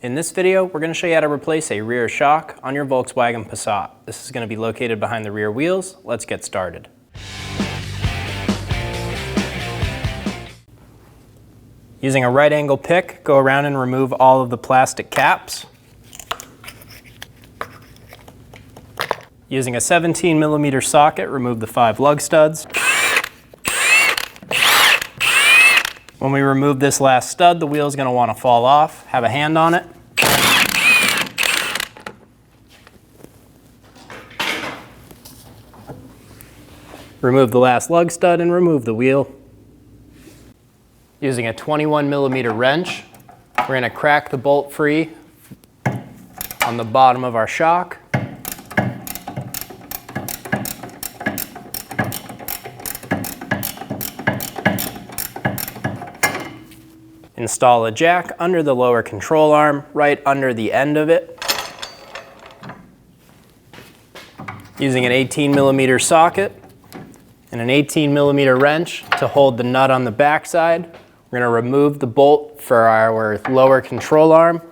In this video, we're going to show you how to replace a rear shock on your Volkswagen Passat. This is going to be located behind the rear wheels. Let's get started. Using a right angle pick, go around and remove all of the plastic caps. Using a 17mm socket, remove the 5 lug studs. When we remove this last stud, the wheel is going to want to fall off. Have a hand on it. Remove the last lug stud and remove the wheel. Using a 21mm wrench, we're going to crack the bolt free on the bottom of our shock. Install a jack under the lower control arm, right under the end of it. Using an 18mm socket and an 18mm wrench to hold the nut on the back side, we're going to remove the bolt for our lower control arm.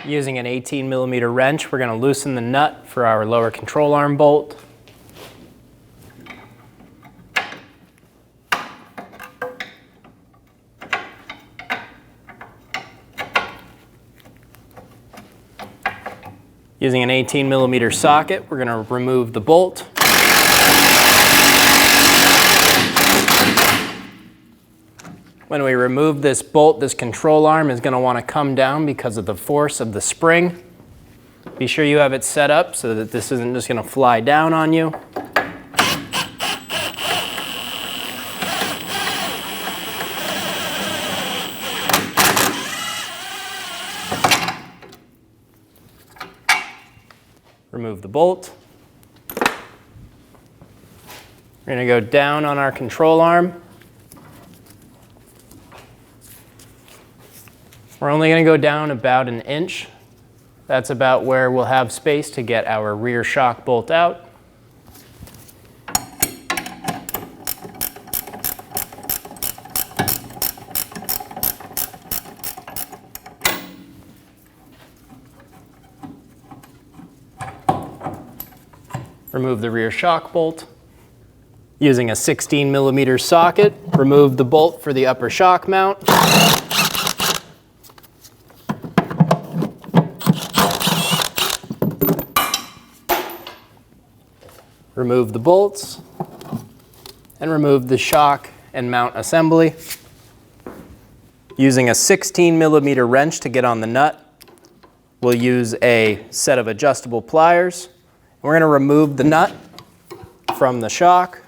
Using an 18mm wrench, we're going to loosen the nut for our lower control arm bolt. Using an 18mm socket, we're going to remove the bolt. When we remove this bolt, this control arm is going to want to come down because of the force of the spring. Be sure you have it set up so that this isn't just going to fly down on you. Remove the bolt. We're going to go down on our control arm. We're only going to go down about an inch. That's about where we'll have space to get our rear shock bolt out. Remove the rear shock bolt. Using a 16mm socket, remove the bolt for the upper shock mount. Remove the bolts and remove the shock and mount assembly. Using a 16mm wrench to get on the nut, we'll use a set of adjustable pliers. We're going to remove the nut from the shock.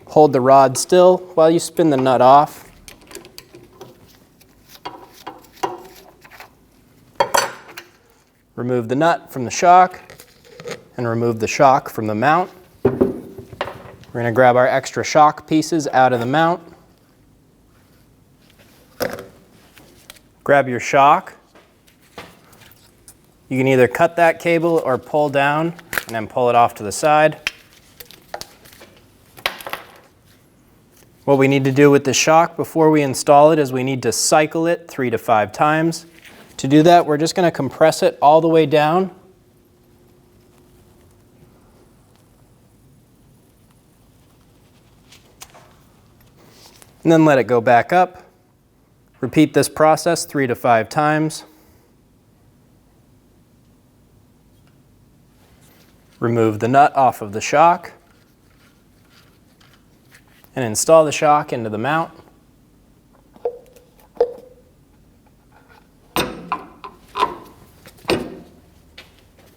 Hold the rod still while you spin the nut off. Remove the nut from the shock and remove the shock from the mount. We're going to grab our extra shock pieces out of the mount. Grab your shock. You can either cut that cable or pull down and then pull it off to the side. What we need to do with the shock before we install it is we need to cycle it 3 to 5 times. To do that, we're just going to compress it all the way down. And then let it go back up. Repeat this process 3 to 5 times. Remove the nut off of the shock and install the shock into the mount.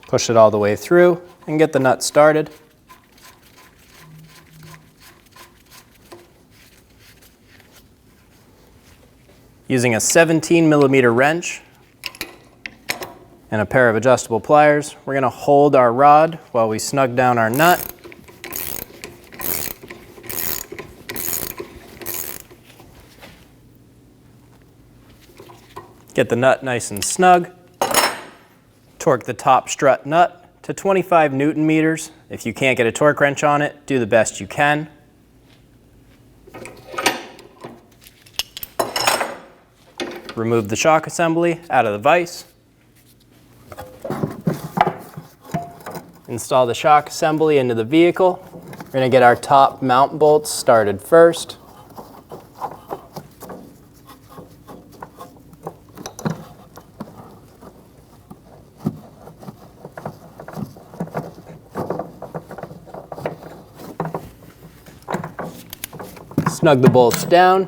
Push it all the way through and get the nut started. Using a 17mm wrench and a pair of adjustable pliers, we're going to hold our rod while we snug down our nut. Get the nut nice and snug. Torque the top strut nut to 25 Newton meters If you can't get a torque wrench on it, do the best you can. Remove the shock assembly out of the vise. Install the shock assembly into the vehicle. We're going to get our top mount bolts started first. Snug the bolts down.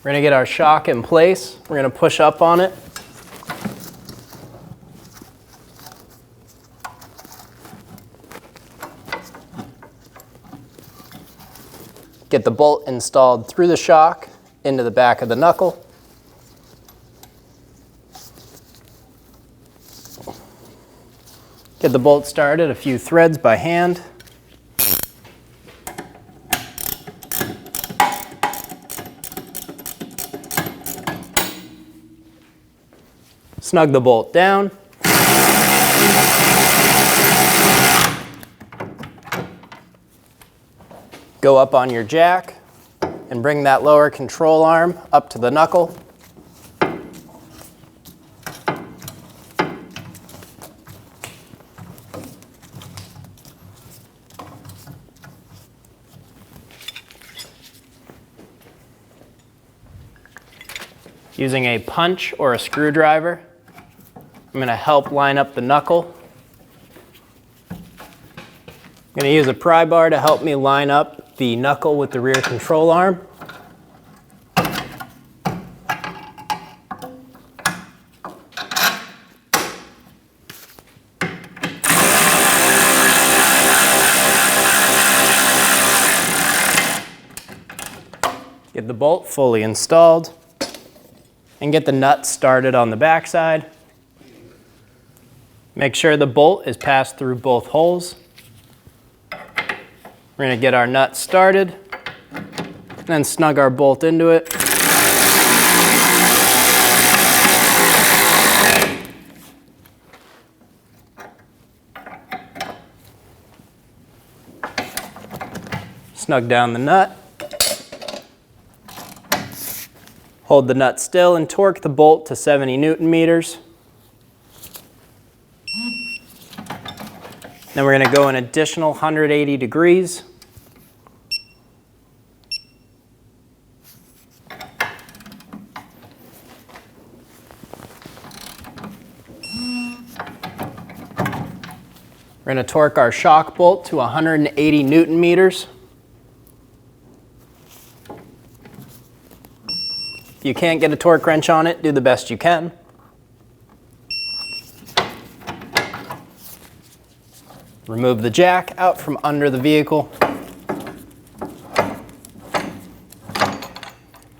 We're going to get our shock in place. We're going to push up on it. Get the bolt installed through the shock into the back of the knuckle. Get the bolt started, a few threads by hand. Snug the bolt down. Go up on your jack and bring that lower control arm up to the knuckle. Using a punch or a screwdriver, I'm going to help line up the knuckle. I'm going to use a pry bar to help me line up the knuckle with the rear control arm. Get the bolt fully installed. And get the nut started on the backside. Make sure the bolt is passed through both holes. We're going to get our nut started, and then snug our bolt into it. Snug down the nut. Hold the nut still and torque the bolt to 70 Newton meters. Then we're going to go an additional 180 degrees. We're going to torque our shock bolt to 180 Newton meters. If you can't get a torque wrench on it, do the best you can. Remove the jack out from under the vehicle.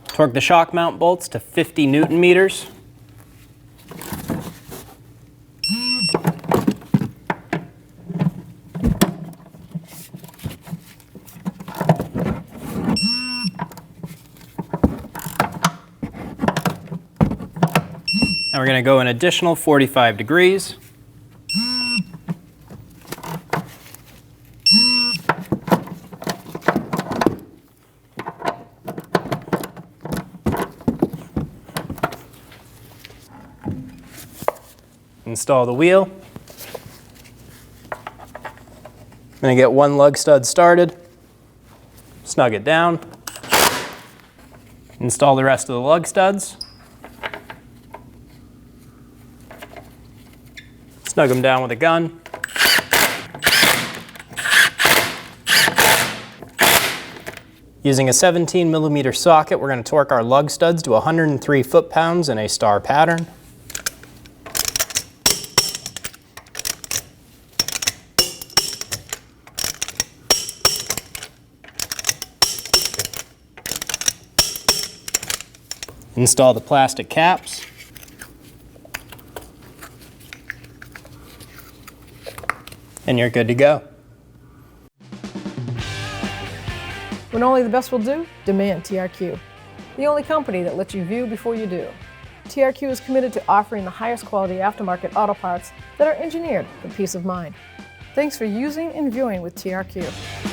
Torque the shock mount bolts to 50 Newton meters. Now we're going to go an additional 45 degrees. Install the wheel. I'm going to get one lug stud started, snug it down, install the rest of the lug studs. Snug them down with a gun. Using a 17mm socket, we're going to torque our lug studs to 103 foot-pounds in a star pattern. Install the plastic caps. And you're good to go. When When only the best will do, demand TRQ. The only company that lets you view before you do. TRQ is committed to offering the highest quality aftermarket auto parts that are engineered for peace of mind. Thanks for using and viewing with TRQ.